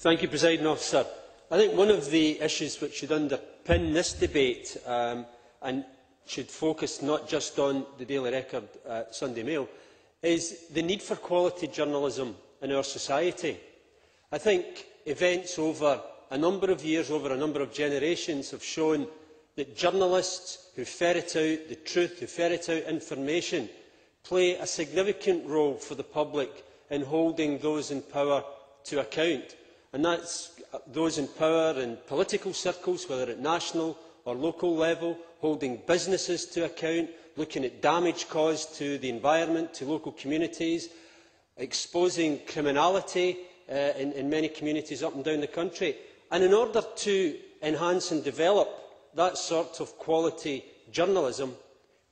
Thank you, Presiding Officer. I think one of the issues which should underpin this debate and should focus not just on the Daily Record Sunday Mail is the need for quality journalism in our society. I think events over a number of years, over a number of generations, have shown that journalists who ferret out the truth, who ferret out information, play a significant role for the public in holding those in power to account. And that's those in power in political circles, whether at national or local level, holding businesses to account, looking at damage caused to the environment, to local communities, exposing criminality in many communities up and down the country. And in order to enhance and develop that sort of quality journalism,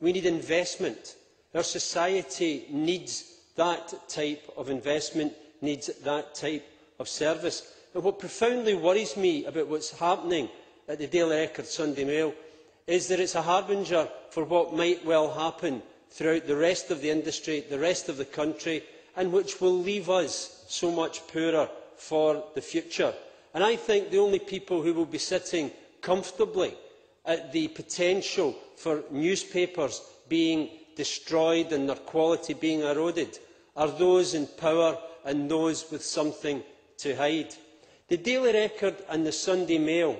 we need investment. Our society needs that type of investment, needs that type of service. And what profoundly worries me about what is happening at the Daily Record Sunday Mail is that it is a harbinger for what might well happen throughout the rest of the industry, the rest of the country, and which will leave us so much poorer for the future. And I think the only people who will be sitting comfortably at the potential for newspapers being destroyed and their quality being eroded are those in power and those with something to hide. The Daily Record and the Sunday Mail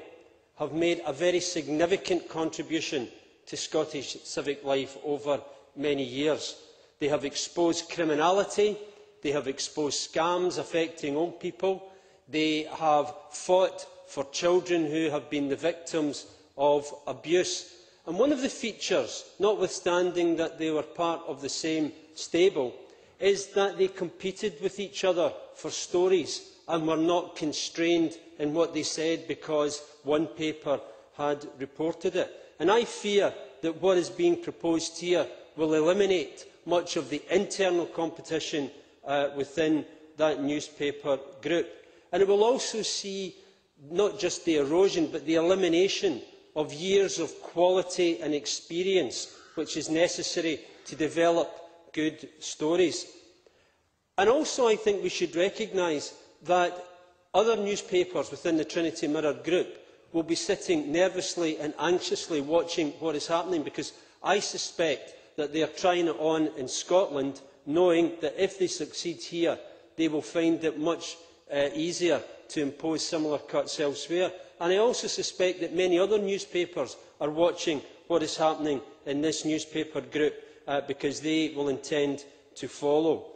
have made a very significant contribution to Scottish civic life over many years. They have exposed criminality, they have exposed scams affecting old people, they have fought for children who have been the victims of abuse. And one of the features, notwithstanding that they were part of the same stable, is that they competed with each other for stories and were not constrained in what they said because one paper had reported it. And I fear that what is being proposed here will eliminate much of the internal competition within that newspaper group. And it will also see not just the erosion but the elimination of years of quality and experience which is necessary to develop good stories. And also I think we should recognise that other newspapers within the Trinity Mirror group will be sitting nervously and anxiously watching what is happening, because I suspect that they are trying it on in Scotland, knowing that if they succeed here, they will find it much easier to impose similar cuts elsewhere. And I also suspect that many other newspapers are watching what is happening in this newspaper group because they will intend to follow.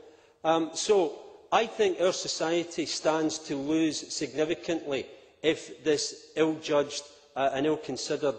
So I think our society stands to lose significantly if this ill-judged and ill-considered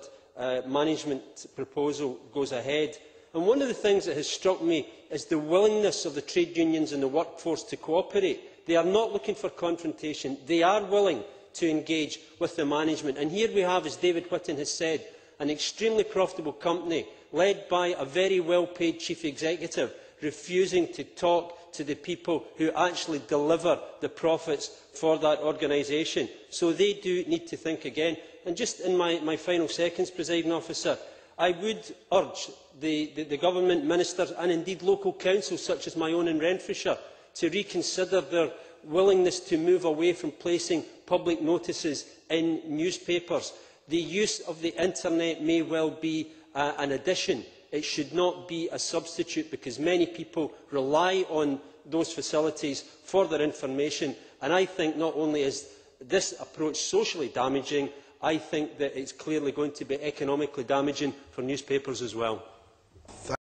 management proposal goes ahead. And one of the things that has struck me is the willingness of the trade unions and the workforce to cooperate. They are not looking for confrontation. They are willing to engage with the management. And here we have, as David Whitten has said, an extremely profitable company led by a very well-paid chief executive refusing to talk to the people who actually deliver the profits for that organisation. So they do need to think again. And just in my final seconds, Presiding Officer, I would urge the government, ministers and indeed local councils such as my own in Renfrewshire to reconsider their willingness to move away from placing public notices in newspapers. The use of the internet may well be an addition. It should not be a substitute, because many people rely on those facilities for their information. And I think not only is this approach socially damaging, I think that it is clearly going to be economically damaging for newspapers as well.